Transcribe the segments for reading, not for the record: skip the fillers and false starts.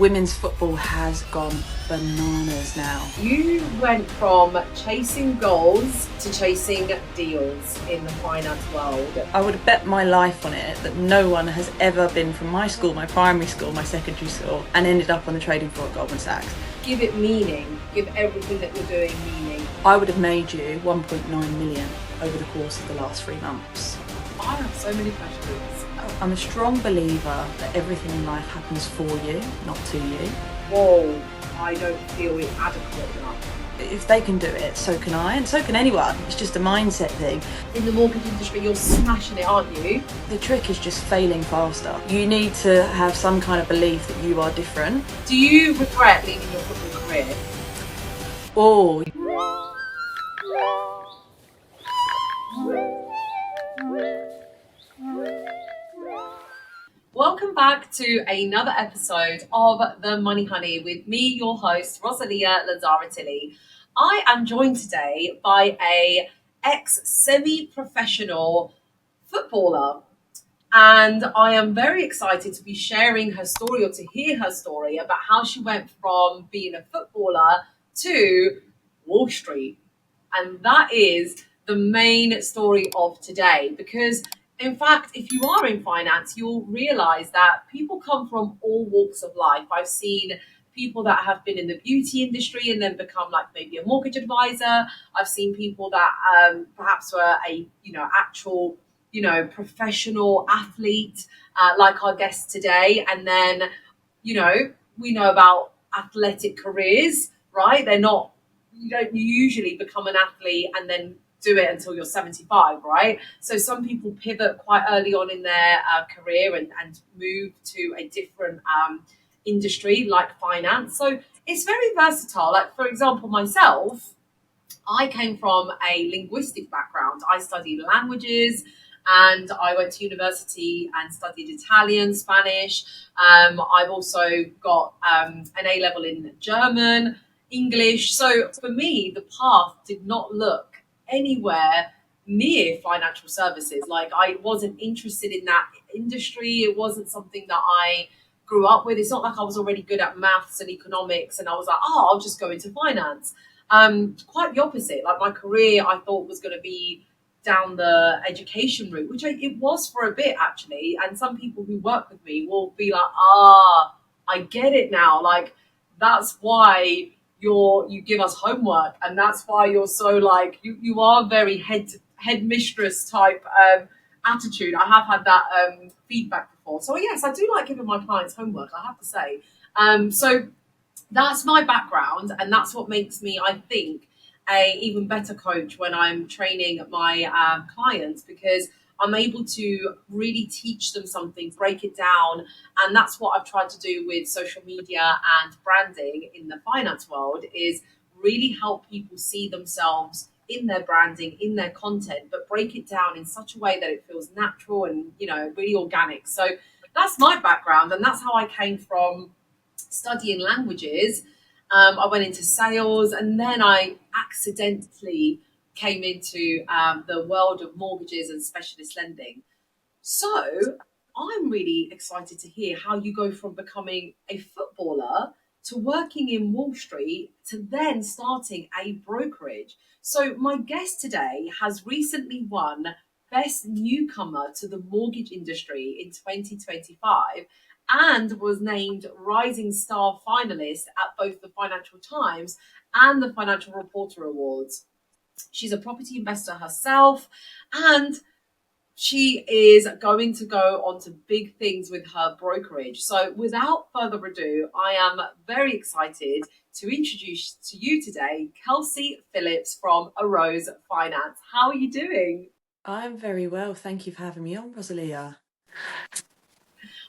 Women's football has gone bananas now. You went from chasing goals to chasing deals in the finance world. I would bet my life on it that no one has ever been from my school, my primary school, my secondary school, and ended up on the trading floor at Goldman Sachs. Give it meaning. Give everything that you're doing meaning. I would have made you 1.9 million over the course of the last 3 months. I have so many questions. I'm a strong believer that everything in life happens for you, not to you. Whoa, I don't feel it adequate enough. If they can do it, so can I, and so can anyone. It's just a mindset thing. In the mortgage industry, you're smashing it, aren't you? The trick is just failing faster. You need to have some kind of belief that you are different. Do you regret leaving your football career? Or Welcome back to another episode of The Money Honey with me, your host, Rosalia Lazzaretilli. I am joined today by a ex-semi-professional footballer, and I am very excited to be sharing her story, or to hear her story about how she went from being a footballer to Wall Street. And that is the main story of today, because in fact, if you are in finance, you'll realize that people come from all walks of life. I've seen people that have been in the beauty industry and then become like maybe a mortgage advisor. I've seen people that perhaps were a actual professional athlete, like our guest today, and then we know about athletic careers, right? You don't usually become an athlete and then do it until you're 75, right? So some people pivot quite early on in their career and move to a different industry like finance. So it's very versatile. Like, for example, myself, I came from a linguistic background. I studied languages and I went to university and studied Italian, Spanish. I've also got an A-level in German, English. So for me, the path did not look anywhere near financial services. Like, I wasn't interested in that industry. It wasn't something that I grew up with. It's not like I was already good at maths and economics and I was like, I'll just go into finance. Quite the opposite. Like, my career, I thought was going to be down the education route, which it was for a bit actually. And some people who work with me will be like, I get it now. Like, that's why you give us homework, and that's why you're so like you are very headmistress type attitude. I have had that feedback before. So yes, I do like giving my clients homework, I have to say. So that's my background, and that's what makes me, I think, a even better coach when I'm training my clients, because I'm able to really teach them something, break it down. And that's what I've tried to do with social media and branding in the finance world, is really help people see themselves in their branding, in their content, but break it down in such a way that it feels natural and, really organic. So that's my background. And that's how I came from studying languages. I went into sales, and then I accidentally came into the world of mortgages and specialist lending. So I'm really excited to hear how you go from becoming a footballer to working in Wall Street to then starting a brokerage. So my guest today has recently won Best Newcomer to the Mortgage Industry in 2025 and was named Rising Star finalist at both the Financial Times and the Financial Reporter Awards. She's a property investor herself, and she is going to go on to big things with her brokerage. So without further ado, I am very excited to introduce to you today Kelsey Phillips from Aose Finance. How are you doing? I'm very well. Thank you for having me on, Rosalia.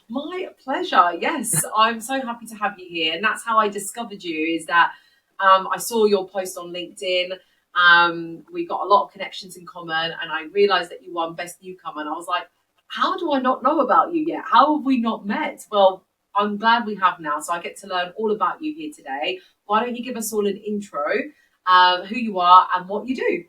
My pleasure. Yes, I'm so happy to have you here. And that's how I discovered you, is that I saw your post on LinkedIn. We got a lot of connections in common, and I realized that you won Best Newcomer. And I was like, how do I not know about you yet? How have we not met? Well, I'm glad we have now. So I get to learn all about you here today. Why don't you give us all an intro, who you are and what you do?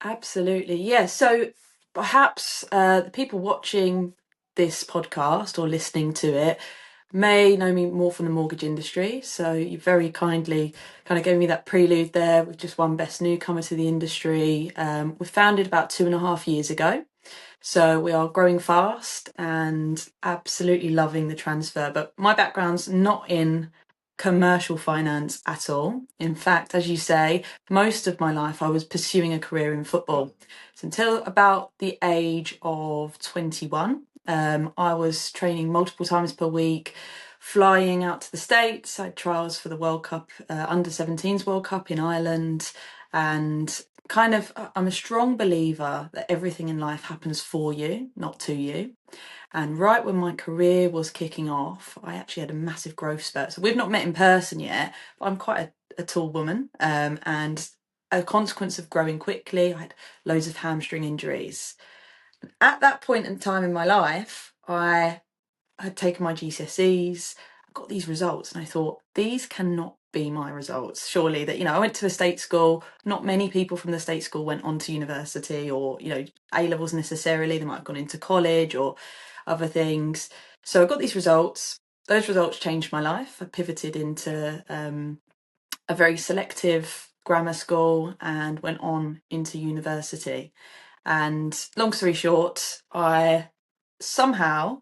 Absolutely. Yeah. So perhaps the people watching this podcast or listening to it may know me more from the mortgage industry. So you very kindly kind of gave me that prelude there. We've just won Best Newcomer to the industry. We founded about 2.5 years ago. So we are growing fast and absolutely loving the transfer. But my background's not in commercial finance at all. In fact, as you say, most of my life I was pursuing a career in football. So until about the age of 21, I was training multiple times per week, flying out to the States. I had trials for the World Cup, under 17s World Cup in Ireland, and kind of, I'm a strong believer that everything in life happens for you, not to you. And right when my career was kicking off, I actually had a massive growth spurt. So we've not met in person yet, but I'm quite a tall woman. And a consequence of growing quickly, I had loads of hamstring injuries. At that point in time in my life, I had taken my GCSEs, I got these results, and I thought, these cannot be my results. Surely that, I went to a state school, not many people from the state school went on to university or, A levels necessarily, they might have gone into college or other things. So I got these results. Those results changed my life. I pivoted into a very selective grammar school and went on into university. And long story short, I somehow,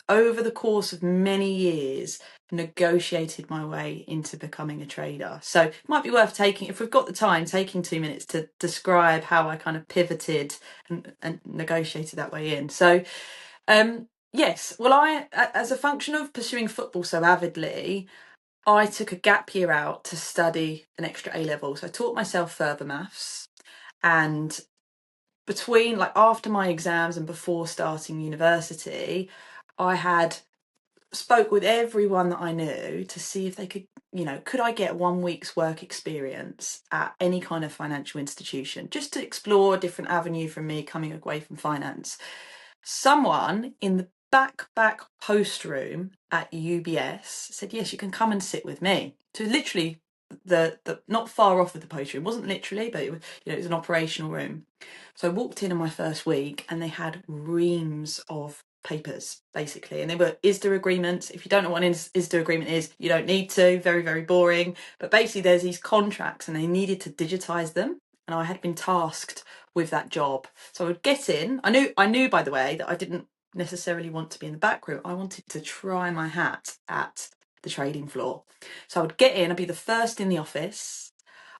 over the course of many years, negotiated my way into becoming a trader. So it might be worth taking, if we've got the time, taking 2 minutes to describe how I kind of pivoted and negotiated that way in. So yes, well, I, as a function of pursuing football so avidly, I took a gap year out to study an extra A level. So I taught myself further maths, and between, like, after my exams and before starting university, I had spoke with everyone that I knew to see if they could, could I get 1 week's work experience at any kind of financial institution, just to explore a different avenue from me coming away from finance. Someone in the back post room at UBS said, yes, you can come and sit with me. So literally the not far off of the post room, it wasn't literally, but it was an operational room. So I walked in on my first week and they had reams of papers, basically, and they were ISDA agreements. If you don't know what an ISDA agreement is, you don't need to. Very, very boring. But basically there's these contracts and they needed to digitize them, and I had been tasked with that job. So I would get in. I knew by the way that I didn't necessarily want to be in the back room. I wanted to try my hat at the trading floor. So I would get in, I'd be the first in the office.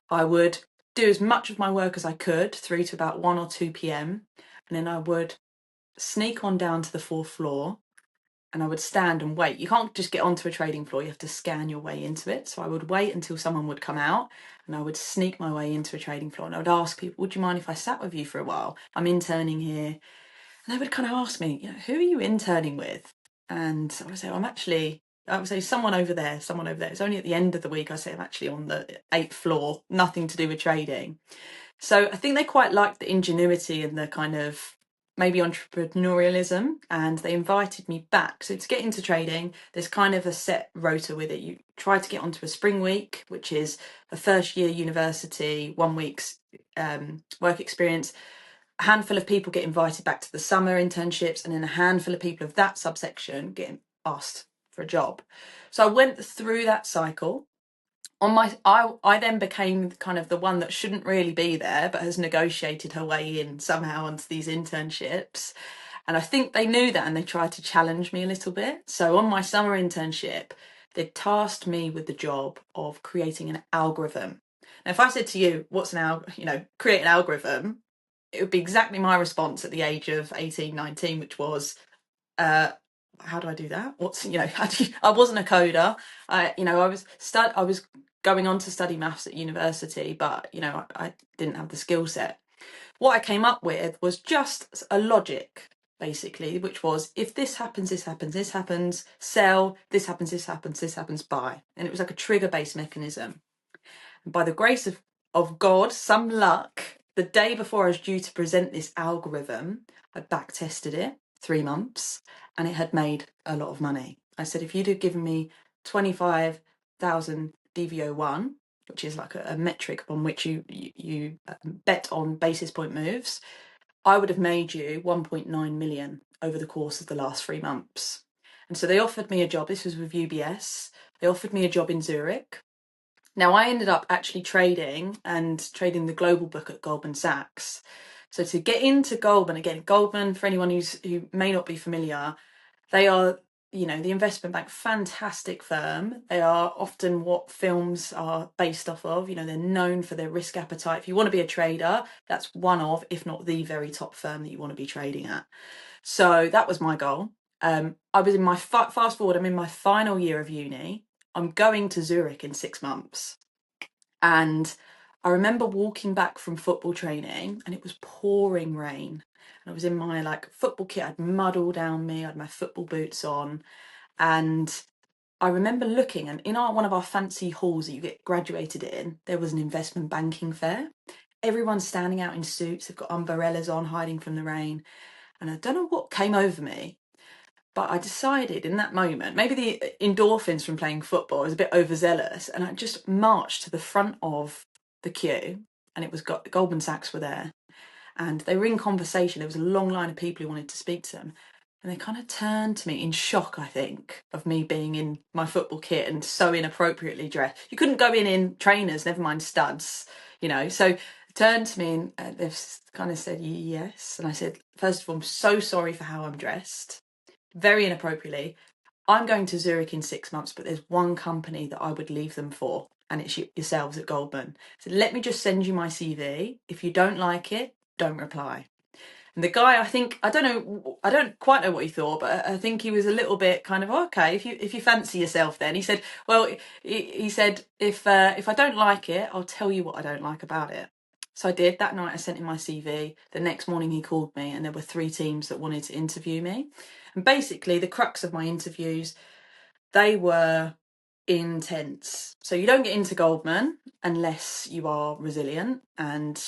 I would do as much of my work as I could through to about 1 or 2 p.m. And then I would sneak on down to the fourth floor and I would stand and wait. You can't just get onto a trading floor, you have to scan your way into it. So I would wait until someone would come out and I would sneak my way into a trading floor and I would ask people, would you mind if I sat with you for a while? I'm interning here. And they would kind of ask me, who are you interning with? And I would say, I would say someone over there, someone over there. It's only at the end of the week I say I'm actually on the 8th floor, nothing to do with trading. So I think they quite liked the ingenuity and the kind of maybe entrepreneurialism, and they invited me back. So to get into trading, there's kind of a set rota with it. You try to get onto a spring week, which is a first year university, 1 week's work experience. A handful of people get invited back to the summer internships, and then a handful of people of that subsection get asked for a job. So I went through that cycle. I then became kind of the one that shouldn't really be there, but has negotiated her way in somehow onto these internships. And I think they knew that and they tried to challenge me a little bit. So on my summer internship, they tasked me with the job of creating an algorithm. Now, if I said to you, create an algorithm, it would be exactly my response at the age of 18, 19, which was, how do I do that? I wasn't a coder. I was going on to study maths at university, but I didn't have the skill set. What I came up with was just a logic, basically, which was, if this happens, this happens, this happens, sell, this happens, this happens, this happens, buy. And it was like a trigger-based mechanism. And by the grace of God, some luck, the day before I was due to present this algorithm, I back tested it 3 months and it had made a lot of money. I said, if you'd have given me 25,000 DVO1, which is like a metric upon which you bet on basis point moves, I would have made you 1.9 million over the course of the last 3 months. And so they offered me a job. This was with UBS. They offered me a job in Zurich. Now, I ended up actually trading the global book at Goldman Sachs. So to get into Goldman, again, Goldman, for anyone who may not be familiar, they are, the investment bank, fantastic firm. They are often what films are based off of. They're known for their risk appetite. If you want to be a trader, that's one of, if not the very top firm that you want to be trading at. So that was my goal. I was in my fast forward. I'm in my final year of uni. I'm going to Zurich in 6 months, and I remember walking back from football training, and it was pouring rain. And I was in my football kit. I'd mud all down me. I had my football boots on, and I remember looking, and in one of our fancy halls that you get graduated in, there was an investment banking fair. Everyone's standing out in suits. They've got umbrellas on, hiding from the rain. And I don't know what came over me, but I decided in that moment, maybe the endorphins from playing football, I was a bit overzealous, and I just marched to the front of the queue, and it was Goldman Sachs were there, and they were in conversation. There was a long line of people who wanted to speak to them, and they kind of turned to me in shock, I think, of me being in my football kit and so inappropriately dressed. You couldn't go in trainers, never mind studs, So turned to me and they've kind of said yes, and I said, first of all, I'm so sorry for how I'm dressed, very inappropriately. I'm going to Zurich in 6 months, but there's one company that I would leave them for, and it's yourselves at Goldman. So let me just send you my CV. If you don't like it, don't reply. And the guy, I don't quite know what he thought, but I think he was a little bit kind of, okay, if you fancy yourself, then he said, well, he said, if I don't like it, I'll tell you what I don't like about it. So I did. That night I sent him my CV. The next morning he called me, and there were 3 teams that wanted to interview me. And basically the crux of my interviews, they were intense. So you don't get into Goldman unless you are resilient. And,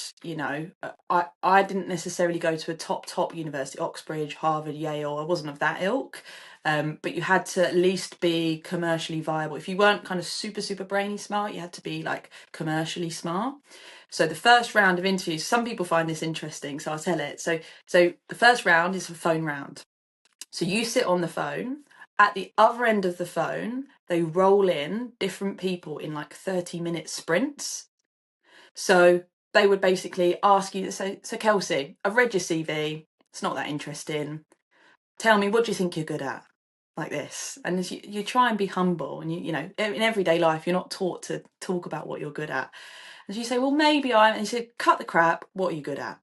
I didn't necessarily go to a top university, Oxbridge, Harvard, Yale. I wasn't of that ilk. But you had to at least be commercially viable. If you weren't kind of super, super brainy smart, you had to be commercially smart. So the first round of interviews, some people find this interesting, so I'll tell it. So the first round is a phone round. So you sit on the phone. At the other end of the phone, they roll in different people in 30-minute sprints. So they would basically ask you, so Kelsey, I've read your CV. It's not that interesting. Tell me, what do you think you're good at? Like this. And you try and be humble, and in everyday life, you're not taught to talk about what you're good at. And you say, well, maybe and he said, cut the crap, what are you good at?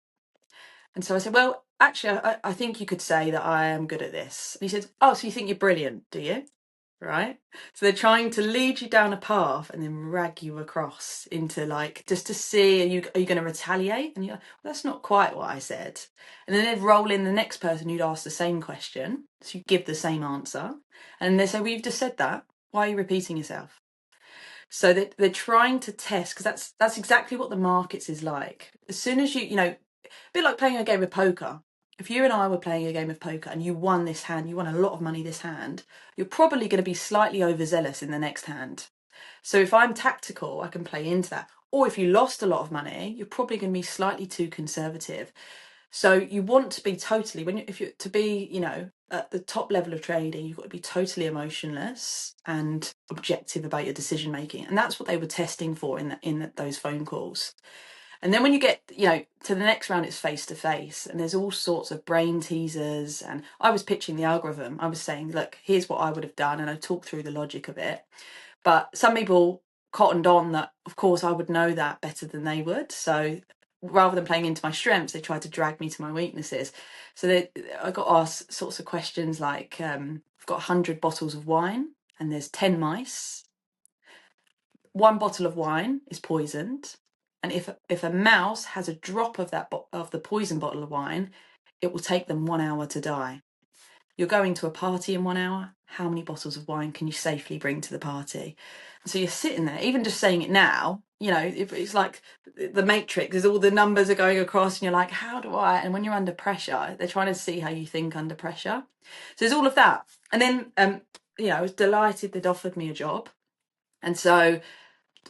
And so I said, well, actually, I think you could say that I am good at this. And he said, oh, so you think you're brilliant, do you? Right? So they're trying to lead you down a path and then rag you across into just to see, are you going to retaliate? And you're like, well, that's not quite what I said. And then they'd roll in the next person who'd ask the same question. So you give the same answer. And they say, well, you've just said that. Why are you repeating yourself? So they're trying to test, because that's exactly what the markets is like. As soon as a bit like playing a game of poker. If you and I were playing a game of poker and you won this hand, you won a lot of money this hand, you're probably going to be slightly overzealous in the next hand. So if I'm tactical, I can play into that. Or if you lost a lot of money, you're probably going to be slightly too conservative. So you want to be totally, at the top level of trading, you've got to be totally emotionless and objective about your decision making. And that's what they were testing for in those phone calls. And then when you get, to the next round, it's face to face, and there's all sorts of brain teasers. And I was pitching the algorithm. I was saying, look, here's what I would have done. And I talked through the logic of it. But some people cottoned on that, of course, I would know that better than they would. So rather than playing into my strengths, they tried to drag me to my weaknesses. So I got asked sorts of questions like, I've got 100 bottles of wine and there's 10 mice. 1 bottle of wine is poisoned. And if a mouse has a drop of of the poison bottle of wine, it will take them 1 hour to die. You're going to a party in 1 hour. How many bottles of wine can you safely bring to the party? And so you're sitting there, even just saying it now, it's like the Matrix, there's all the numbers are going across and you're like, how do I? And when you're under pressure, they're trying to see how you think under pressure. So there's all of that. And then, I was delighted they'd offered me a job. And so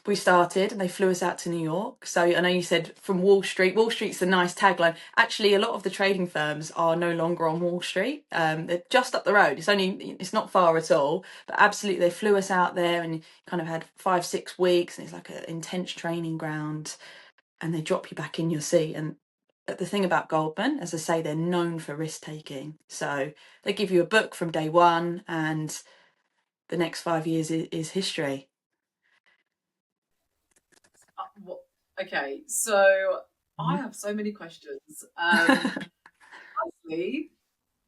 we started and they flew us out to New York. So I know you said from Wall Street. Wall Street's a nice tagline. Actually, a lot of the trading firms are no longer on Wall Street. They're just up the road. It's not far at all. But absolutely, they flew us out there and kind of had 5-6 weeks, and it's like an intense training ground. And they drop you back in your seat. And the thing about Goldman, as I say, they're known for risk taking. So they give you a book from day one, and the next 5 years is history. Okay, so I have so many questions. Firstly,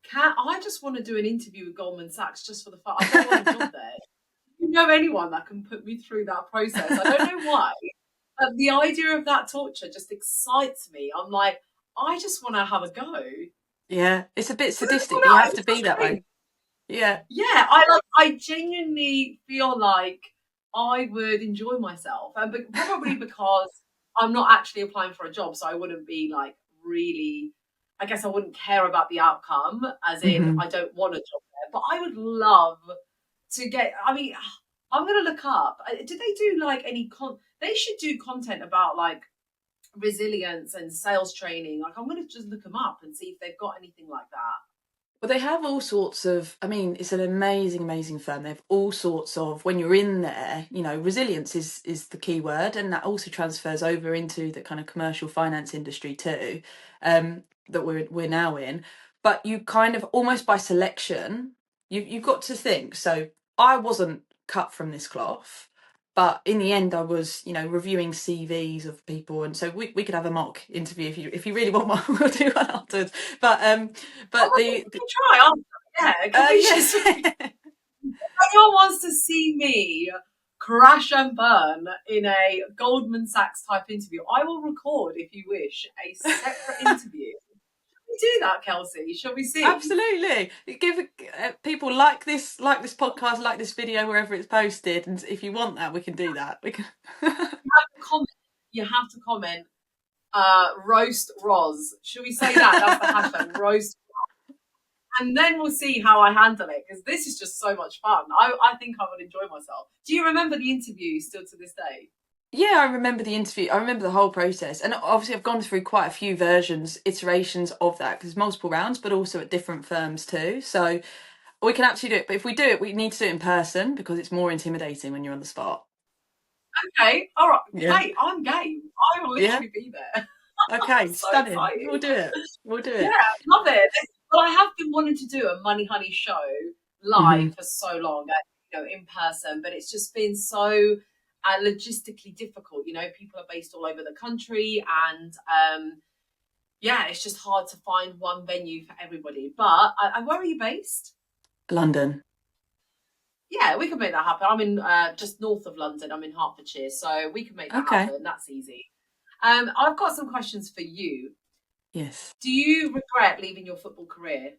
can I just want to do an interview with Goldman Sachs just for the fun? I don't want a job there. You know anyone that can put me through that process? I don't know why. But the idea of that torture just excites me. I'm like, I just want to have a go. Yeah, it's a bit I don't sadistic, but you know, have to it's be that frustrating. way. Yeah. Yeah, I genuinely feel like I would enjoy myself, and probably because I'm not actually applying for a job, so I wouldn't be like really. I guess I wouldn't care about the outcome, as in Hmm. I don't want a job there. But I would love to get. I mean, I'm gonna look up. Do they do like any They should do content about like resilience and sales training. Like I'm gonna just look them up and see if they've got anything like that. Well, they have all sorts of, I mean, it's an amazing, amazing firm. They have all sorts of, when you're in there, resilience is the key word, and that also transfers over into the kind of commercial finance industry too, that we're now in. But you kind of almost by selection, you've got to think. So I wasn't cut from this cloth. But in the end, I was, reviewing CVs of people, and so we could have a mock interview if you really want one. We'll do one afterwards. But Oh, but we can try. Yeah, can we just? yeah. Anyone wants to see me crash and burn in a Goldman Sachs type interview, I will record, if you wish, a separate interview. Shall we do that, Kelsey? Shall we see? Absolutely. Give people like this podcast, like this video wherever it's posted, and if you want that, we can do that. We can. You have to comment. You have to comment. Roast Roz. Should we say that? That's the hashtag. Roast. And then we'll see how I handle it because this is just so much fun. I think I would enjoy myself. Do you remember the interview still to this day? Yeah, I remember the interview. I remember the whole process, and obviously I've gone through quite a few iterations of that because multiple rounds, but also at different firms too. So we can actually do it. But if we do it, we need to do it in person because it's more intimidating when you're on the spot. Okay, all right. Yeah. Hey, I'm game. I will Yeah. literally be there. I'm Okay. so Stunning. We'll excited. do it. We'll do Yeah, it. love it. But I have been wanting to do a Money Honey show Hmm. live for so long, in person, but it's just been so logistically difficult. People are based all over the country, and yeah, it's just hard to find one venue for everybody. But where are you based? London. Yeah, we can make that happen. I'm in just north of London. I'm in Hertfordshire, so we can make that Okay. happen. That's easy. I've got some questions for you. Yes. Do you regret leaving your football career?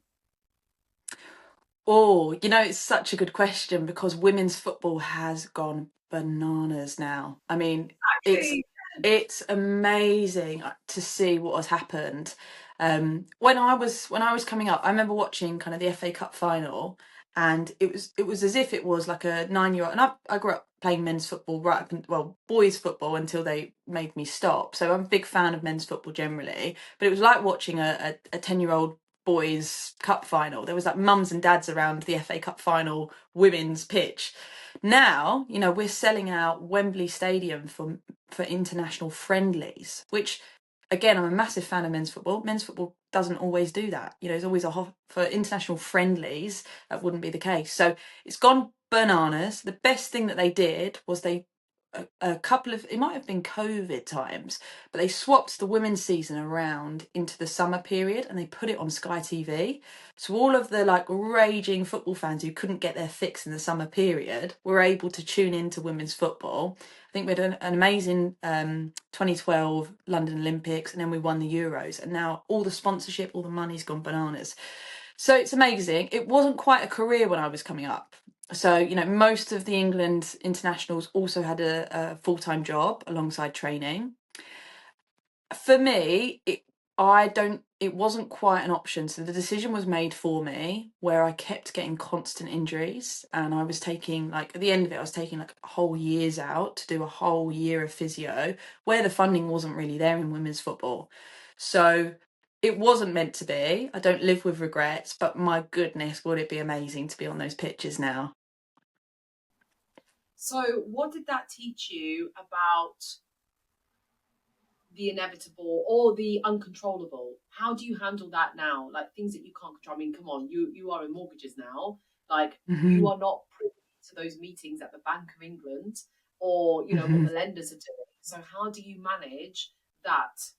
Oh, it's such a good question because women's football has gone bananas now. I mean, it's Actually, it's amazing to see what has happened. When I was coming up, I remember watching kind of the FA Cup final, and it was as if it was like a 9-year-old. And I grew up playing men's football right up and well, boys football until they made me stop. So I'm a big fan of men's football generally, but it was like watching a 10-year-old boys cup final. There was like mums and dads around the FA Cup final women's pitch. Now, we're selling out Wembley Stadium for international friendlies, which again, I'm a massive fan of men's football. Men's football doesn't always do that. There's always for international friendlies, that wouldn't be the case. So it's gone bananas. The best thing that they did was a couple of, it might have been COVID times, but they swapped the women's season around into the summer period and they put it on Sky TV. So all of the like raging football fans who couldn't get their fix in the summer period were able to tune into women's football. I think we had an amazing 2012 London Olympics, and then we won the Euros, and now all the sponsorship, all the money's gone bananas. So it's amazing. It wasn't quite a career when I was coming up. So, most of the England internationals also had a full-time job alongside training. For me, I don't it wasn't quite an option. So the decision was made for me where I kept getting constant injuries, and I was taking, like, at the end of it, I was taking like whole years out to do a whole year of physio where the funding wasn't really there in women's football. So it wasn't meant to be. I don't live with regrets, but my goodness, would it be amazing to be on those pitches now? So, what did that teach you about the inevitable or the uncontrollable? How do you handle that now? Like things that you can't control. I mean, come on, you are in mortgages now. Like you Hmm. are not privy to those meetings at the Bank of England or what Hmm. the lenders are doing. So how do you manage that?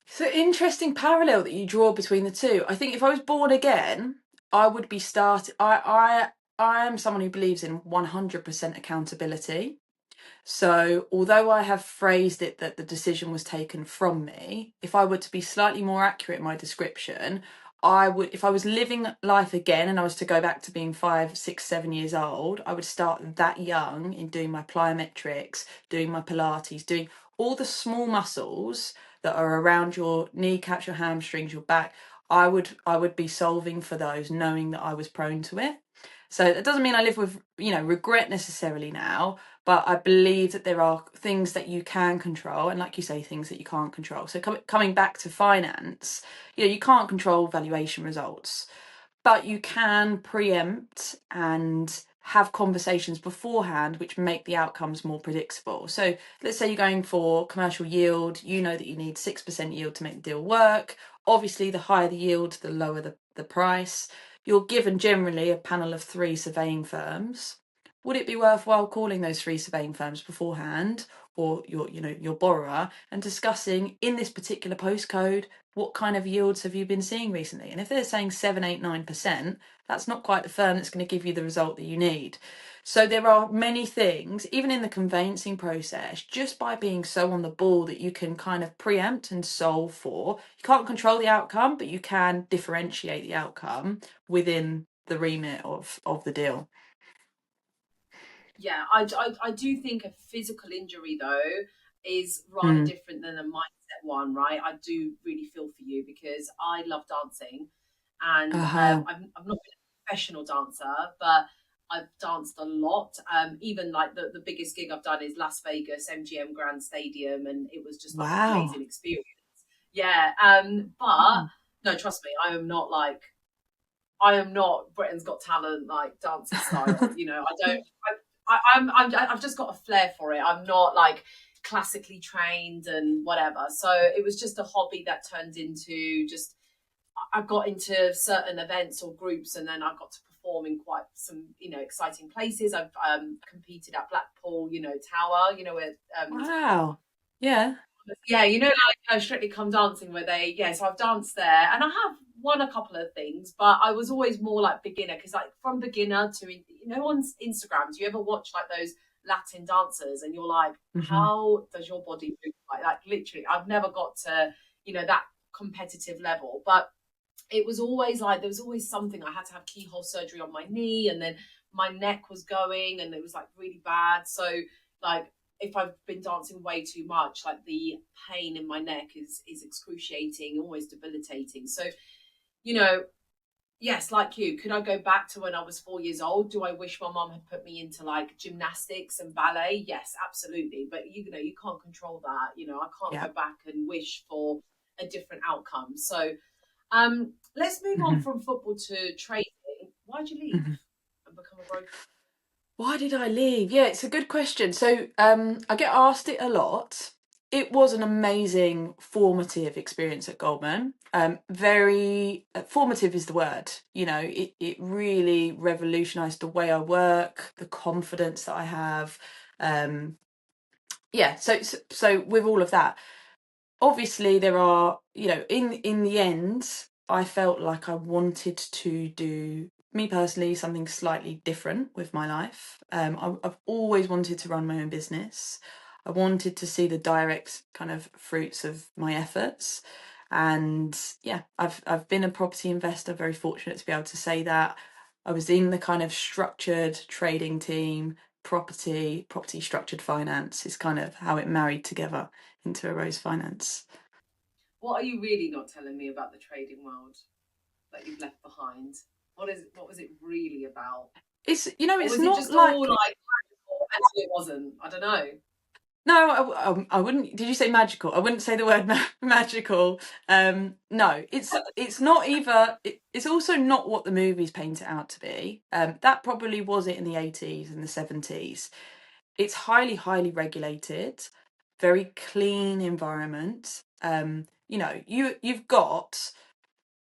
So interesting parallel that you draw between the two. I think if I was born again, I would be start. I am someone who believes in 100% accountability. So, although I have phrased it that the decision was taken from me, if I were to be slightly more accurate in my description, I would, if I was living life again and I was to go back to being 5, 6, 7 years old, I would start that young in doing my plyometrics, doing my Pilates, doing all the small muscles that are around your kneecaps, your hamstrings, your back. I would be solving for those, knowing that I was prone to it. So it doesn't mean I live with, regret necessarily now, but I believe that there are things that you can control, and like you say, things that you can't control. So coming back to finance, you can't control valuation results, but you can preempt and have conversations beforehand which make the outcomes more predictable. So let's say you're going for commercial yield, you know that you need 6% yield to make the deal work. Obviously, the higher the yield, the lower the price. You're given generally a panel of 3 surveying firms. Would it be worthwhile calling those 3 surveying firms beforehand, or your borrower, and discussing, in this particular postcode, what kind of yields have you been seeing recently? And if they're saying 7, 8, 9%, that's not quite the firm that's going to give you the result that you need. So there are many things, even in the conveyancing process, just by being so on the ball, that you can kind of preempt and solve for. You can't control the outcome, but you can differentiate the outcome within the remit of the deal. Yeah, I do think a physical injury though is rather Mm. different than a mindset one, right? I do really feel for you because I love dancing, and Uh-huh. I've not been a professional dancer, but I've danced a lot. Even like the biggest gig I've done is Las Vegas MGM Grand Stadium, and it was just like an Wow. amazing experience. Yeah, but Mm. no, trust me, I am not Britain's Got Talent like dancing style. I don't. I've just got a flair for it. I'm not like classically trained and whatever. So it was just a hobby that turned into just I got into certain events or groups, and then I got to perform in quite some exciting places. I've competed at Blackpool, Tower, where Wow. Yeah. yeah, like Strictly Come Dancing, where so I've danced there, and I have won a couple of things, but I was always more like beginner, because like from beginner to on Instagram, do you ever watch like those Latin dancers, and you're like, Hmm. how does your body move? Like literally, I've never got to that competitive level, but it was always like there was always something. I had to have keyhole surgery on my knee, and then my neck was going, and it was like really bad. So like if I've been dancing way too much, like the pain in my neck is excruciating, almost debilitating. So you know, yes, like you, could I go back to when I was 4 years old? Do I wish my mom had put me into like gymnastics and ballet? Yes, absolutely. But you can't control that. I can't Yeah. go back and wish for a different outcome. So let's move on Hmm. from football to trading. Why'd you leave Hmm. and become a broker? Why did I leave? Yeah, it's a good question. So, I get asked it a lot. It was an amazing formative experience at Goldman. Very formative is the word. It really revolutionized the way I work, the confidence that I have. Um, yeah, so with all of that, obviously there are, in the end, I felt like I wanted to do, me personally, something slightly different with my life. I've always wanted to run my own business. I wanted to see the direct kind of fruits of my efforts. And yeah, I've been a property investor, very fortunate to be able to say that. I was in the kind of structured trading team. Property structured finance is kind of how it married together into Aose Finance. What are you really not telling me about the trading world that you've left behind? What was it really about? It's Or it's was it not just all like. like magical until it wasn't? I don't know. No, I wouldn't. Did you say magical? I wouldn't say the word magical. No, it's not either. It's also not what the movies paint it out to be. That probably was it in the 80s and the 70s. It's highly regulated, very clean environment. You've got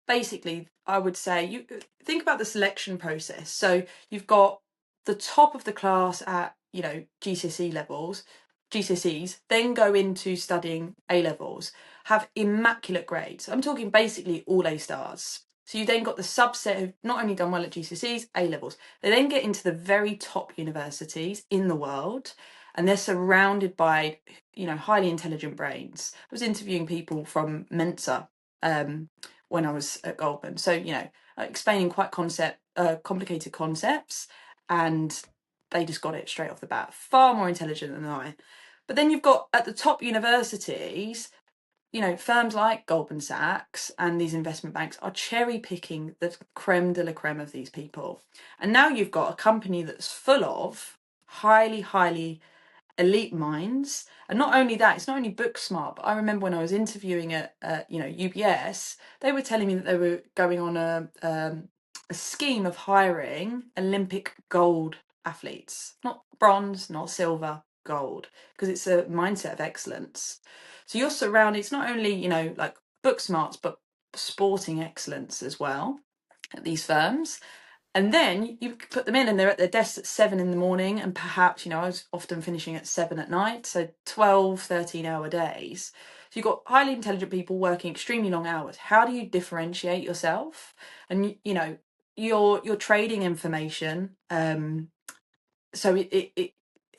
basically, I would say, you think about the selection process. So you've got the top of the class at GCSE levels, GCSEs, then go into studying A levels, have immaculate grades. I'm talking basically all A stars. So you then got the subset who've not only done well at GCSEs, A levels. They then get into the very top universities in the world, and they're surrounded by highly intelligent brains. I was interviewing people from Mensa when I was at Goldman. So, explaining quite complicated concepts, and they just got it straight off the bat. Far more intelligent than I. But then you've got at the top universities, firms like Goldman Sachs and these investment banks are cherry picking the creme de la creme of these people. And now you've got a company that's full of highly elite minds. And not only that, it's not only book smart, but I remember when I was interviewing at UBS, they were telling me that they were going on a scheme of hiring Olympic gold athletes, not bronze, not silver, gold, because it's a mindset of excellence. So you're surrounded, it's not only, like book smarts, but sporting excellence as well at these firms. And then you put them in and they're at their desks at 7 in the morning, and perhaps, I was often finishing at 7 at night, so 12, 13-hour days. So you've got highly intelligent people working extremely long hours. How do you differentiate yourself? And you're trading information. So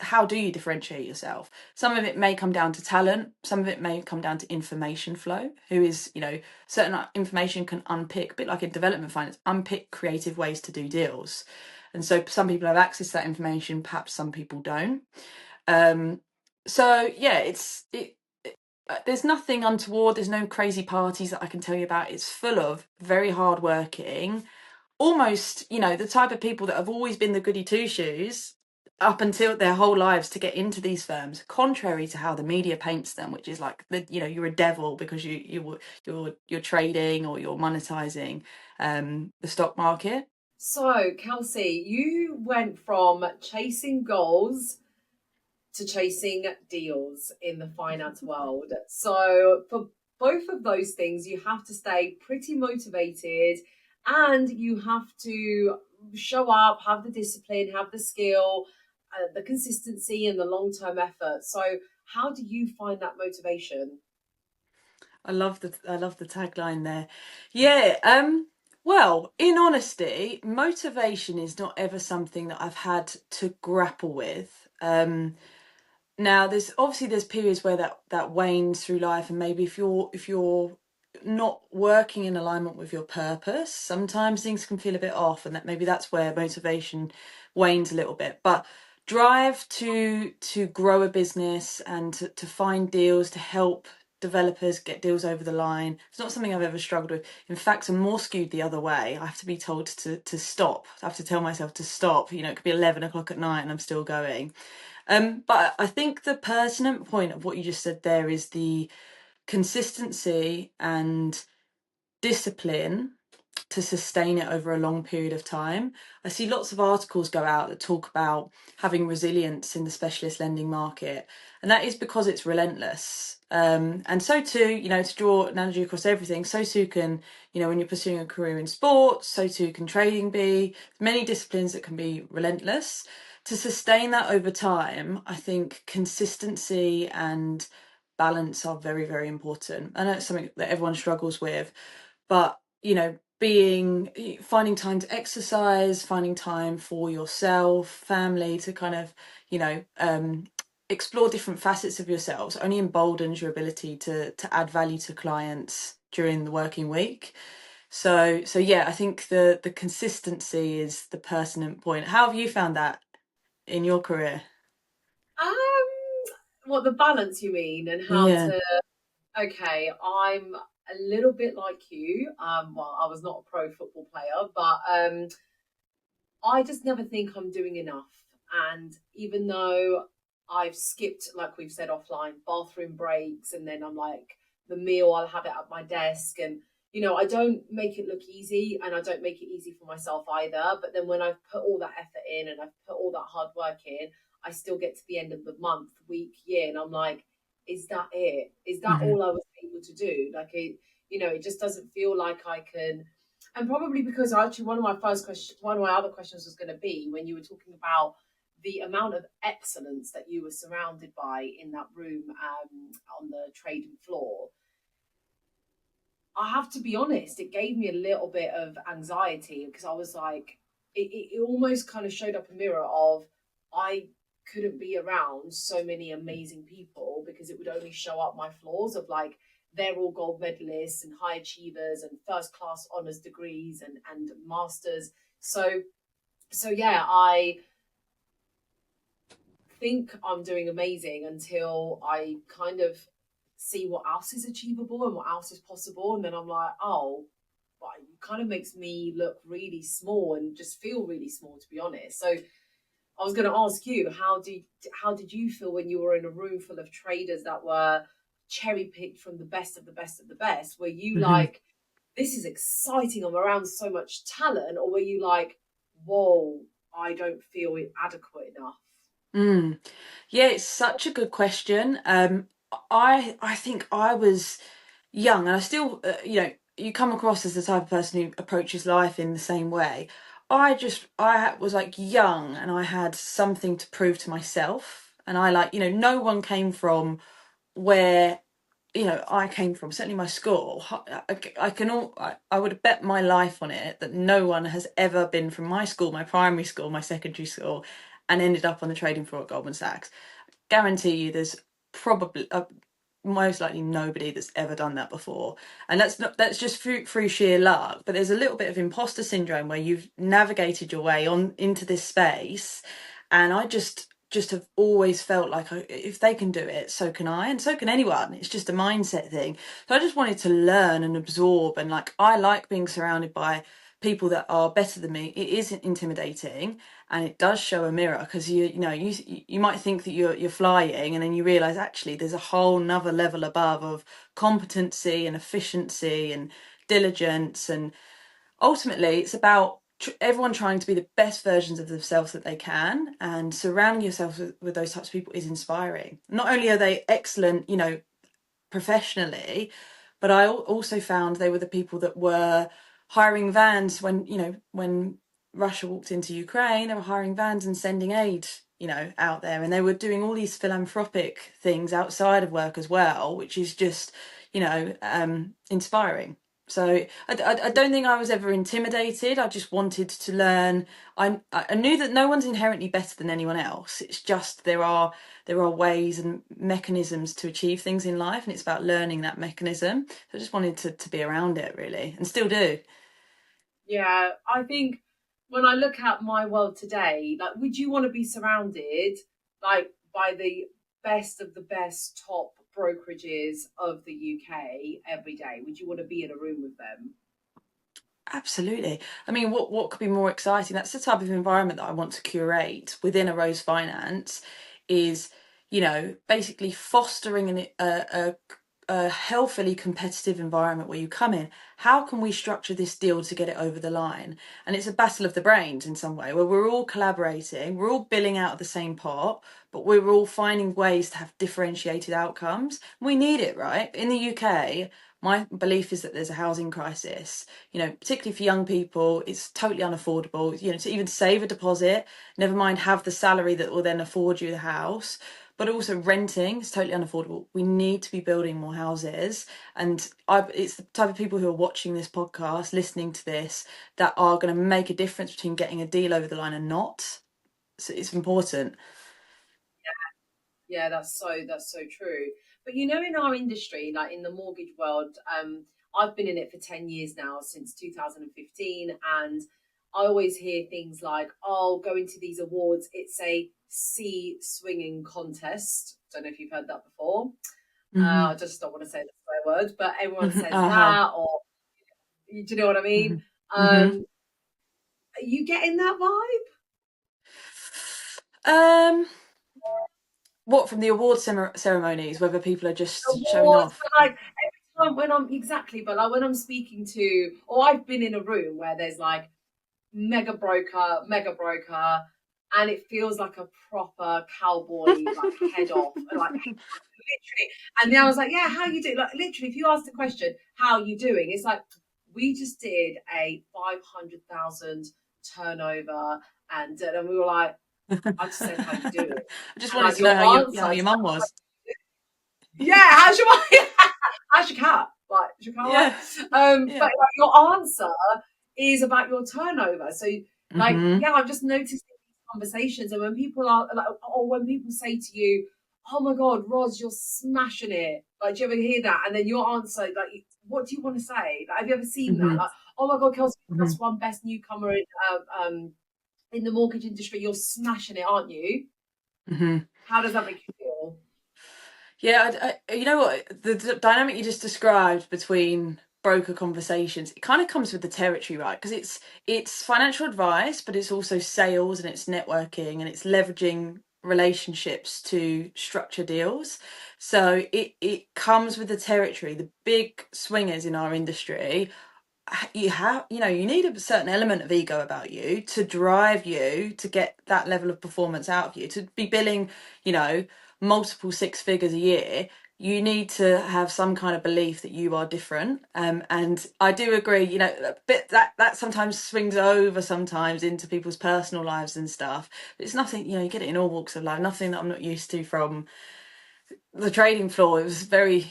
how do you differentiate yourself? Some of it may come down to talent, some of it may come down to information flow. Who is, certain information can unpick, a bit like in development finance, unpick creative ways to do deals. And so some people have access to that information, perhaps some people don't. So yeah, there's nothing untoward, there's no crazy parties that I can tell you about. It's full of very hardworking, almost, the type of people that have always been the goody two shoes up until their whole lives to get into these firms, contrary to how the media paints them, which is like you're a devil because you're trading or you're monetizing the stock market. So, Kelsey, you went from chasing goals to chasing deals in the finance world. So, for both of those things, you have to stay pretty motivated and you have to show up, have the discipline, have the skill, the consistency, and the long term effort. So, how do you find that motivation? I love the tagline there. Yeah. Well, in honesty, motivation is not ever something that I've had to grapple with. Now, there's periods where that wanes through life, and maybe if you're not working in alignment with your purpose, sometimes things can feel a bit off, and that's where motivation wanes a little bit. But drive to grow a business and to find deals to help developers get deals over the line. It's not something I've ever struggled with. In fact, I'm more skewed the other way. I have to be told to stop. I have to tell myself to stop. It could be 11 o'clock at night and I'm still going. But I think the pertinent point of what you just said there is the consistency and discipline to sustain it over a long period of time. I see lots of articles go out that talk about having resilience in the specialist lending market, and that is because it's relentless. And so too, to draw an analogy across everything, so too can, when you're pursuing a career in sports, so too can trading be. Many disciplines that can be relentless. To sustain that over time, I think consistency and balance are very important. I know it's something that everyone struggles with, but finding time to exercise, finding time for yourself, family, to kind of explore different facets of yourselves only emboldens your ability to add value to clients during the working week. So yeah, I think the consistency is the pertinent point. How have you found that in your career? Um, what the balance you mean, and how Yeah. to Okay, I'm a little bit like you. Well, I was not a pro football player, but I just never think I'm doing enough. And even though I've skipped, like we've said offline, bathroom breaks, and then I'm like, the meal, I'll have it at my desk. And, I don't make it look easy and I don't make it easy for myself either. But then when I've put all that effort in and I've put all that hard work in, I still get to the end of the month, week, year, and I'm like, is that it? Is that Hmm. all I was able to do? Like, it just doesn't feel like I can. And probably because actually one of my other questions was going to be when you were talking about the amount of excellence that you were surrounded by in that room, on the trading floor. I have to be honest, it gave me a little bit of anxiety because I was like, it almost kind of showed up a mirror of I couldn't be around so many amazing people because it would only show up my flaws of like they're all gold medalists and high achievers and first class honors degrees and masters. So yeah, I think I'm doing amazing until I kind of see what else is achievable and what else is possible. And then I'm like, oh, but it kind of makes me look really small and just feel really small, to be honest. So I was going to ask you, how did you feel when you were in a room full of traders that were cherry picked from the best of the best of the best? Were you Hmm. like, this is exciting, I'm around so much talent, or were you like, whoa, I don't feel adequate enough? Mm. Yeah, it's such a good question. I think I was young, and I still, you come across as the type of person who approaches life in the same way. Was like young, and I had something to prove to myself, and I like, no one came from where I came from, certainly my school. I would bet my life on it that no one has ever been from my school, my primary school, my secondary school, and ended up on the trading floor at Goldman Sachs. Guarantee you, there's probably most likely nobody that's ever done that before, and that's just through sheer luck. But there's a little bit of imposter syndrome where you've navigated your way on into this space, and I just have always felt like if they can do it, so can I, and so can anyone. It's just a mindset thing. So I just wanted to learn and absorb, and like I like being surrounded by people that are better than me. It isn't intimidating, and it does show a mirror because you might think that you're flying, and then you realize actually there's a whole nother level above of competency and efficiency and diligence, and ultimately it's about everyone trying to be the best versions of themselves that they can, and surrounding yourself with those types of people is inspiring. Not only are they excellent, professionally, but I also found they were the people that were hiring vans when Russia walked into Ukraine. They were hiring vans and sending aid, out there, and they were doing all these philanthropic things outside of work as well, which is just, inspiring. So I don't think I was ever intimidated. I just wanted to learn. I knew that no one's inherently better than anyone else. It's just there are ways and mechanisms to achieve things in life, and it's about learning that mechanism. So I just wanted to be around it really, and still do. Yeah, I think when I look at my world today, like, would you want to be surrounded like by the best of the best top brokerages of the UK every day? Would you want to be in a room with them? Absolutely. I mean, what could be more exciting? That's the type of environment that I want to curate within a Rose Finance. Is basically fostering a healthily competitive environment where you come in. How can we structure this deal to get it over the line? And it's a battle of the brains in some way, where we're all collaborating, we're all billing out of the same pot, but we're all finding ways to have differentiated outcomes. We need it, right? In the UK, my belief is that there's a housing crisis, particularly for young people. It's totally unaffordable, to even save a deposit, never mind have the salary that will then afford you the house. But also renting is totally unaffordable. We need to be building more houses, and it's the type of people who are watching this podcast, listening to this, that are going to make a difference between getting a deal over the line and not. So it's important. Yeah, that's so true. But in our industry, like in the mortgage world, I've been in it for 10 years now, since 2015, and I always hear things like, "Oh, going to these awards, it's a sea swinging contest." Don't know if you've heard that before. Hmm. I just don't want to say the swear word, but everyone Hmm. says Uh-huh. that, or do you know what I Hmm. mean? Hmm. Are you getting that vibe? Um, what from the award ceremonies? Whether people are just showing Awards, off? but like every time when I'm exactly, but like when I'm speaking to, or I've been in a room where there's like mega broker, and it feels like a proper cowboy, like head off, like literally. And then I was like, yeah, how you doing? Like literally, if you ask the question, how you doing? It's like, we just did a 500,000 turnover, and we were like, I just said, how you doing? I just And wanted like to know your how your answer, mum was. yeah, how's your how's your cat? Like, is your cat all right? Yeah, But yeah. like, your answer is about your turnover. So, like, Hmm. yeah, I've just noticed these conversations, and when people are like, or when people say to you, "Oh my God, Roz, you're smashing it!" Like, do you ever hear that? And then your answer, like, what do you want to say? Like, have you ever seen that? Hmm. Like, "Oh my God, Kelsey, Hmm. that's one best newcomer in the mortgage industry. You're smashing it, aren't you?" Hmm. How does that make you feel? Yeah, you know what? The dynamic you just described between broker conversations, it kind of comes with the territory, right? Because it's financial advice, but it's also sales and it's networking and it's leveraging relationships to structure deals. So it comes with the territory. The big swingers in our industry, you need a certain element of ego about you to drive you to get that level of performance out of you, to be billing, you know multiple six figures a year. You need to have some kind of belief that you are different. And I do agree, a bit that sometimes swings over sometimes into people's personal lives and stuff. But it's nothing, you get it in all walks of life, nothing that I'm not used to from the trading floor. It was very,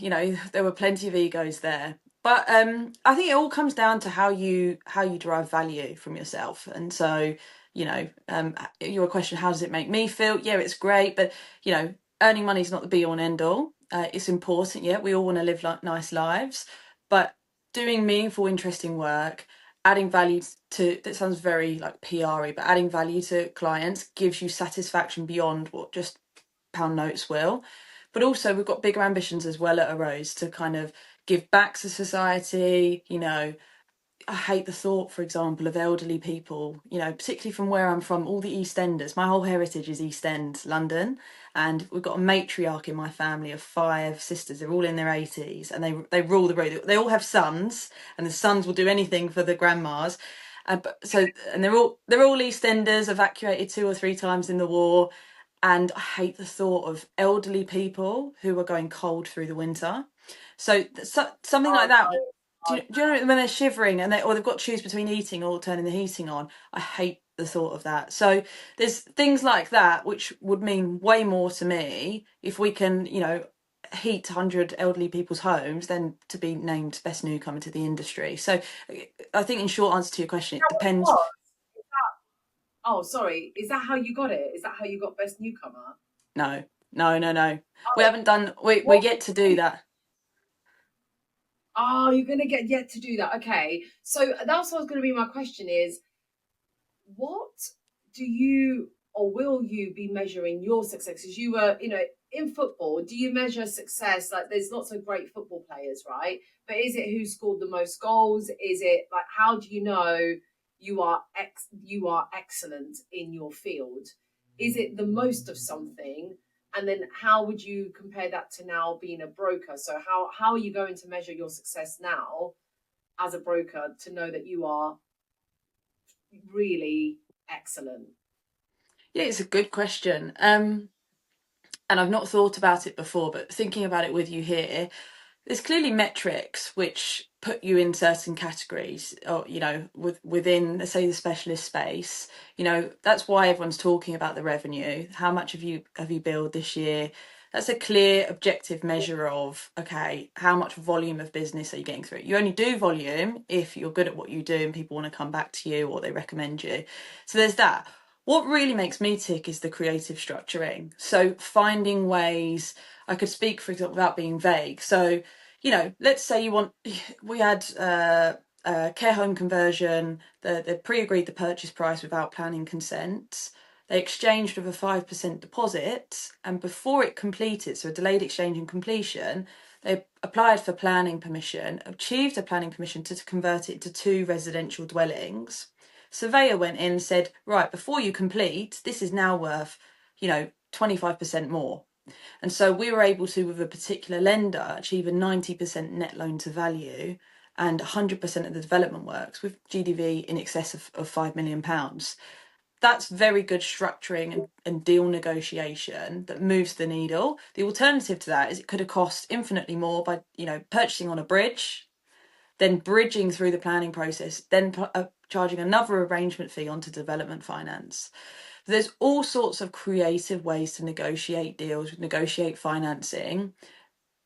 there were plenty of egos there. But I think it all comes down to how you derive value from yourself. And so, your question, how does it make me feel? Yeah, it's great, but earning money is not the be all and end all. It's important. Yeah, we all want to live like nice lives, but doing meaningful, interesting work, adding value to, that sounds very like PR-y, but adding value to clients gives you satisfaction beyond what just pound notes will. But also we've got bigger ambitions as well at Aose to kind of give back to society. I hate the thought, for example, of elderly people, particularly from where I'm from, all the East Enders. My whole heritage is East End, London. And we've got a matriarch in my family of five sisters. They're all in their 80s and they rule the road. They all have sons, and the sons will do anything for the grandmas. And they're all East Enders, evacuated two or three times in the war. And I hate the thought of elderly people who are going cold through the winter. So something like Oh, that. Do you know when they're shivering or they've got to choose between eating or turning the heating on? I hate the thought of that. So there's things like that which would mean way more to me if we can, heat 100 elderly people's homes than to be named best newcomer to the industry. So I think in short answer to your question, it depends. what? Oh, sorry. Is that how you got it? Is that how you got best newcomer? No, no, no, no. We Oh, haven't done. We're what? yet to do that. Oh, you're gonna get yet to do that. Okay. So that's what's gonna be my question is what do you or will you be measuring your success? As you were, in football, do you measure success? Like there's lots of great football players, right? But is it who scored the most goals? Is it like how do you know you are excellent in your field? Is it the most of something? And then how would you compare that to now being a broker? So how are you going to measure your success now as a broker to know that you are really excellent? Yeah, it's a good question. And I've not thought about it before, but thinking about it with you here, there's clearly metrics which put you in certain categories, or within, let's say, the specialist space. That's why everyone's talking about the revenue. How much have you billed this year? That's a clear objective measure of, okay, how much volume of business are you getting through? You only do volume if you're good at what you do and people want to come back to you or they recommend you. So there's that. What really makes me tick is the creative structuring. So finding ways, I could speak, for example, without being vague. So, let's say we had a care home conversion, they pre-agreed the purchase price without planning consent. They exchanged with a 5% deposit, and before it completed, so a delayed exchange and completion, they applied for planning permission, achieved a planning permission to convert it into 2 residential dwellings. Surveyor went in and said, right, before you complete, this is now worth, 25% more. And so we were able to, with a particular lender, achieve a 90% net loan to value and 100% of the development works with GDV in excess of £5 million. That's very good structuring and deal negotiation that moves the needle. The alternative to that is it could have cost infinitely more by, purchasing on a bridge, then bridging through the planning process, then charging another arrangement fee onto development finance. There's all sorts of creative ways to negotiate deals, negotiate financing.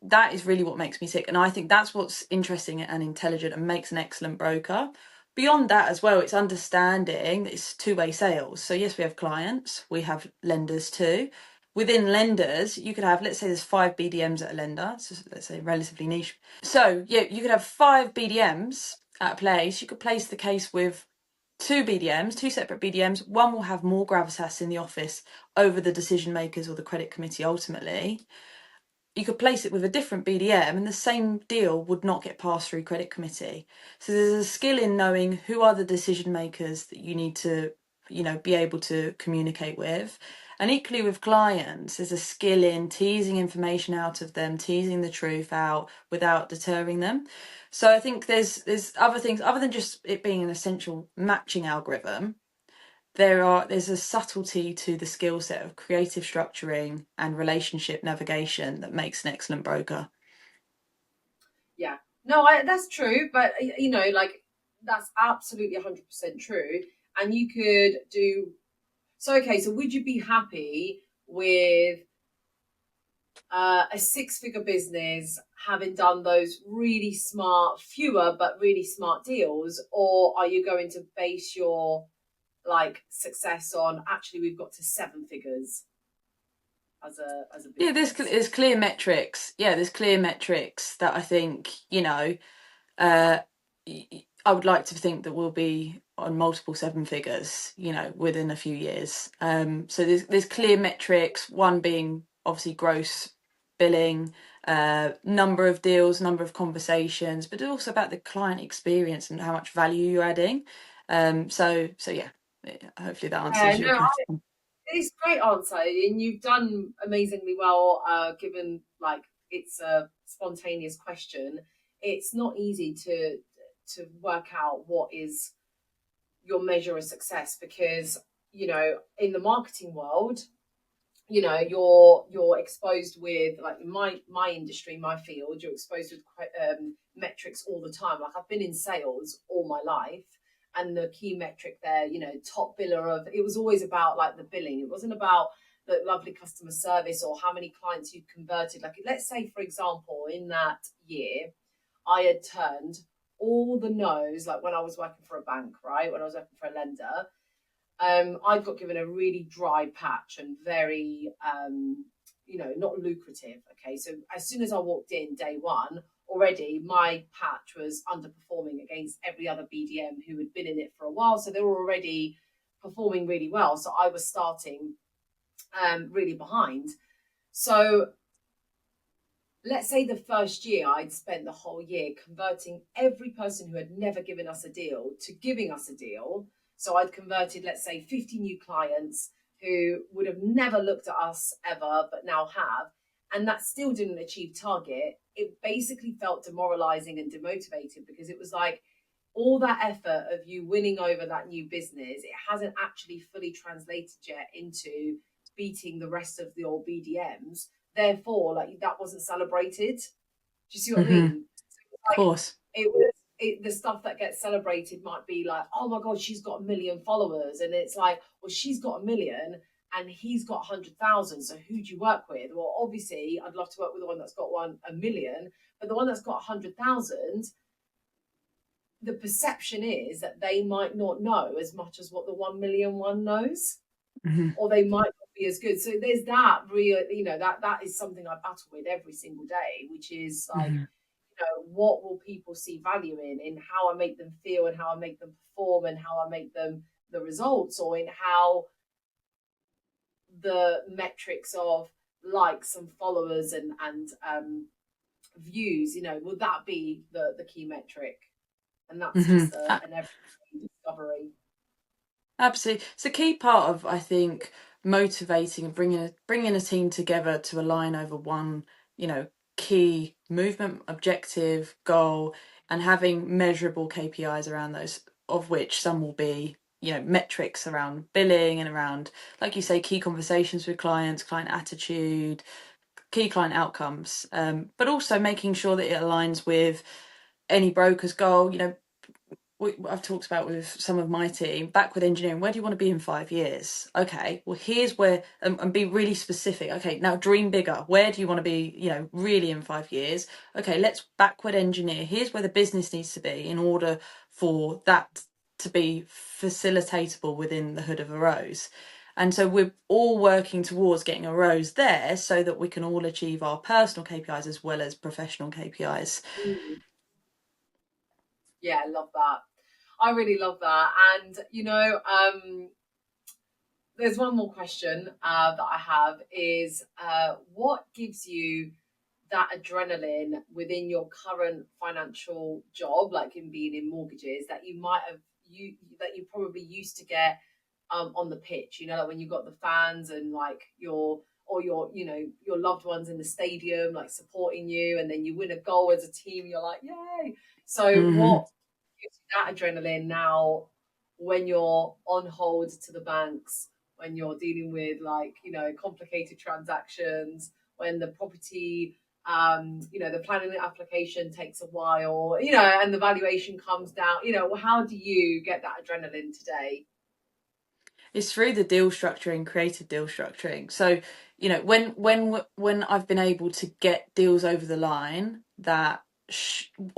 That is really what makes me tick. And I think that's what's interesting and intelligent and makes an excellent broker. Beyond that as well, it's understanding that it's two-way sales. So yes, we have clients, we have lenders too. Within lenders, you could have, let's say there's 5 BDMs at a lender, so let's say relatively niche. So yeah, you could have 5 BDMs at a place. You could place the case with 2 BDMs, 2 separate BDMs. One will have more gravitas in the office over the decision makers or the credit committee ultimately. You could place it with a different BDM and the same deal would not get passed through credit committee. So there's a skill in knowing who are the decision makers that you need to, be able to communicate with. And equally with clients, there's a skill in teasing information out of them, teasing the truth out without deterring them. So I think there's other things other than just it being an essential matching algorithm. There's a subtlety to the skill set of creative structuring and relationship navigation that makes an excellent broker. Yeah, no, that's true, but like that's absolutely 100% true. And you could do so. Okay, so would you be happy with a 6-figure business having done those really smart, fewer but really smart deals, or are you going to base your success on actually we've got to 7 figures as a Yeah, business? there's clear metrics. Yeah, there's clear metrics that I think, uh, I would like to think that we'll be on multiple 7 figures, within a few years. So there's clear metrics, one being obviously gross billing, number of deals, number of conversations, but also about the client experience and how much value you're adding. So yeah, hopefully that answers your No, question. it's a great answer, and you've done amazingly well. Given it's a spontaneous question, it's not easy to work out what is your measure of success because in the marketing world, you're exposed with my industry, my field. You're exposed with metrics all the time. Like I've been in sales all my life, and the key metric there, top biller of it was always about the billing. It wasn't about the lovely customer service or how many clients you'd converted. Like let's say, for example, in that year, I had turned all the no's. Like when I was working for a bank, right? When I was working for a lender, I got given a really dry patch and very, not lucrative. Okay, so as soon as I walked in day one, already my patch was underperforming against every other BDM who had been in it for a while. So they were already performing really well. So I was starting really behind. So let's say the first year I'd spent the whole year converting every person who had never given us a deal to giving us a deal. So I'd converted, let's say, 50 new clients who would have never looked at us ever, but now have. And that still didn't achieve target. It basically felt demoralizing and demotivated because it was like all that effort of you winning over that new business, it hasn't actually fully translated yet into beating the rest of the old BDMs. Therefore, that wasn't celebrated. Do you see what I Mm-hmm. mean? Of course. It was the stuff that gets celebrated might be like, oh my god, she's got 1 million followers, and it's like, well, she's got 1 million and he's got 100,000. So who do you work with? Well, obviously, I'd love to work with the one that's got 1 million, but the one that's got 100,000, the perception is that they might not know as much as what the 1 million one knows, Mm-hmm. or they might not be as good. So there's that real, that is something I battle with every single day, which is like, Mm-hmm. what will people see value in how I make them feel and how I make them perform and how I make them the results, or in how the metrics of likes and followers and views, will that be the key metric? And that's just an everyday discovery. Absolutely. It's a key part of, I think, motivating and bringing a team together to align over one, key movement, objective, goal, and having measurable KPIs around those, of which some will be, metrics around billing and around, like you say, key conversations with clients, client attitude, key client outcomes, but also making sure that it aligns with any broker's goal. I've talked about with some of my team, backward engineering, where do you want to be in 5 years? Okay, well, here's where, and be really specific. Okay, now dream bigger. Where do you want to be, really in 5 years? Okay, let's backward engineer. Here's where the business needs to be in order for that to be facilitatable within the hood of Aose. And so we're all working towards getting Aose there so that we can all achieve our personal KPIs as well as professional KPIs. Yeah, I love that. I really love that. And, there's one more question that I have is what gives you that adrenaline within your current financial job, like in being in mortgages, that you probably used to get on the pitch, like when you got the fans and like your loved ones in the stadium like supporting you, and then you win a goal as a team, you're like, yay. So Mm-hmm. what gives you that adrenaline now when you're on hold to the banks, when you're dealing with like, complicated transactions, when the property, the planning application takes a while, and the valuation comes down, how do you get that adrenaline today? It's through the deal structuring, creative deal structuring. So, when I've been able to get deals over the line that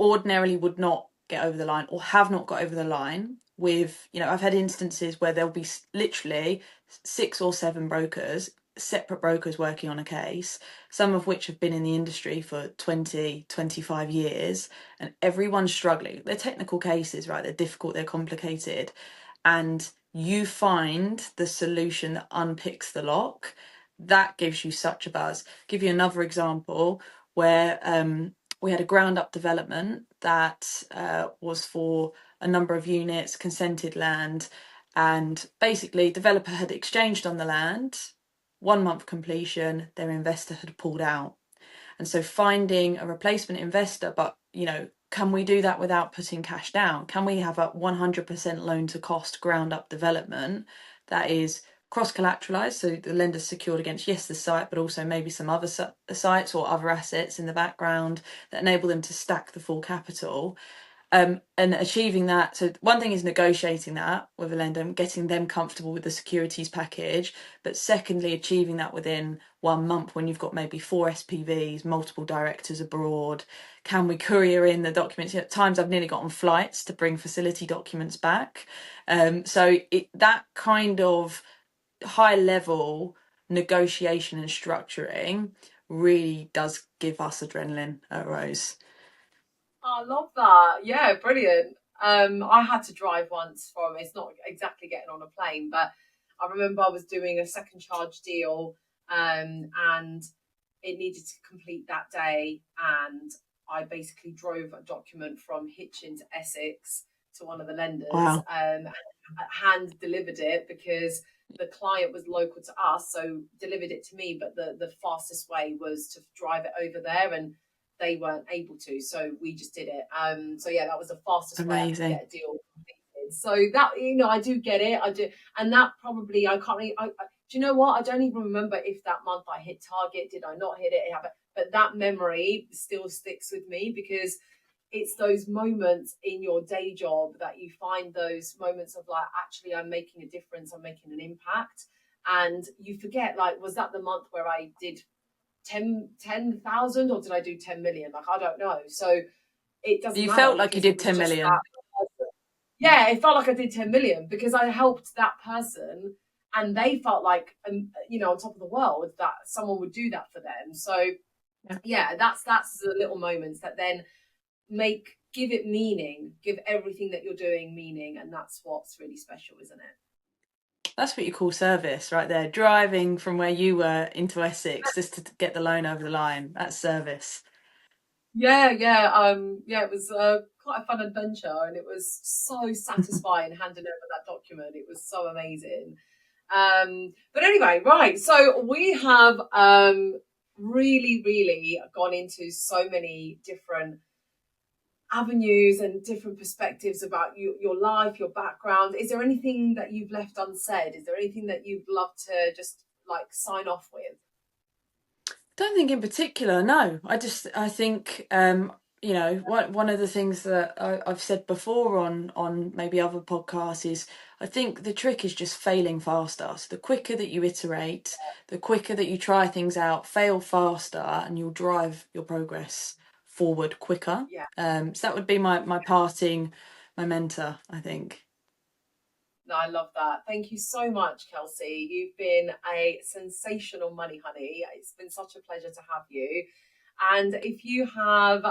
ordinarily would not get over the line or have not got over the line with, I've had instances where there'll be literally 6 or 7 brokers, separate brokers working on a case, some of which have been in the industry for 20, 25 years, and everyone's struggling. They're technical cases, right? They're difficult, they're complicated. And you find the solution that unpicks the lock, that gives you such a buzz. I'll give you another example where we had a ground up development that was for a number of units, consented land, and basically developer had exchanged on the land, 1 month completion, their investor had pulled out. And so finding a replacement investor, but can we do that without putting cash down? Can we have a 100% loan to cost ground up development that is cross collateralized, so the lender's secured against, yes, the site, but also maybe some other sites or other assets in the background that enable them to stack the full capital? And achieving that. So one thing is negotiating that with a lender and getting them comfortable with the securities package. But secondly, achieving that within 1 month when you've got maybe 4 SPVs, multiple directors abroad. Can we courier in the documents? At times I've nearly got on flights to bring facility documents back. So that kind of high level negotiation and structuring really does give us adrenaline at Aose. I love that. Yeah, brilliant. I had to drive once from, it's not exactly getting on a plane, but I remember I was doing a second charge deal, and it needed to complete that day. And I basically drove a document from Hitchin to Essex to one of the lenders, Wow, and hand delivered it because the client was local to us, so delivered it to me. But the fastest way was to drive it over there, and they weren't able to, so we just did it. So yeah, that was the fastest way I could amazing. get a deal completed. So that, I do get it. I do, and that probably I can't. Do you know what? I don't even remember if that month I hit target. Did I not hit it? But that memory still sticks with me because it's those moments in your day job that you find those moments of like, actually, I'm making a difference. I'm making an impact, and you forget. Like, was that the month where I did 10,000 or did I do 10 million? Like, I don't know. So it doesn't You matter felt like you because it did was 10 just that million. person. Yeah, it felt like I did 10 million because I helped that person and they felt like, on top of the world that someone would do that for them. So Yeah. yeah, that's the little moments that then give it meaning, give everything that you're doing meaning. And that's what's really special, isn't it? That's what you call service right there. Driving from where you were into Essex just to get the loan over the line. That's service. Yeah. It was quite a fun adventure, and it was so satisfying handing over that document. It was so amazing. But anyway, right. So we have really gone into so many different avenues and different perspectives about your life, your background. Is there anything that you've left unsaid? Is there anything that you'd love to just like sign off with? Don't think in particular, no. I think one of the things that I've said before on maybe other podcasts is I think the trick is just failing faster. So the quicker that you iterate, the quicker that you try things out, fail faster, and you'll drive your progress forward quicker. Yeah. So that would be my parting memento, I think. No, I love that. Thank you so much, Kelsey. You've been a sensational money honey. It's been such a pleasure to have you. And if you have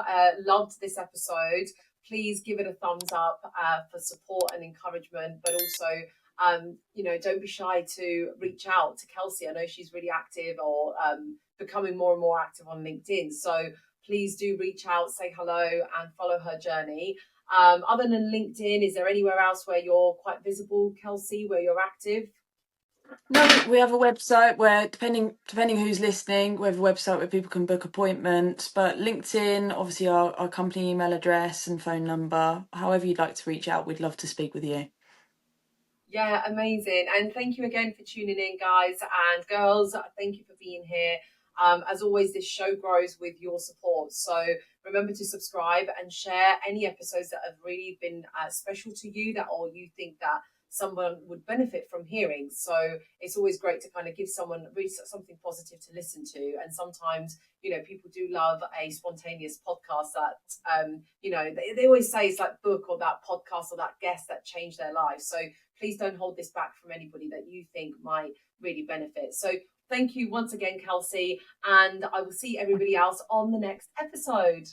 loved this episode, please give it a thumbs up for support and encouragement. But also, don't be shy to reach out to Kelsey. I know she's really active or becoming more and more active on LinkedIn. So please do reach out, say hello, and follow her journey. Other than LinkedIn, is there anywhere else where you're quite visible, Kelsey, where you're active? No, we have a website where, depending who's listening, we have a website where people can book appointments. But LinkedIn, obviously, our company email address and phone number. However you'd like to reach out, we'd love to speak with you. Yeah, amazing. And thank you again for tuning in, guys and girls. Thank you for being here. As always, this show grows with your support. So remember to subscribe and share any episodes that have really been special to you that or you think that someone would benefit from hearing. So it's always great to kind of give someone really something positive to listen to. And sometimes, people do love a spontaneous podcast that, they always say it's like book or that podcast or that guest that changed their life. So please don't hold this back from anybody that you think might really benefit. So thank you once again, Kelsey, and I will see everybody else on the next episode.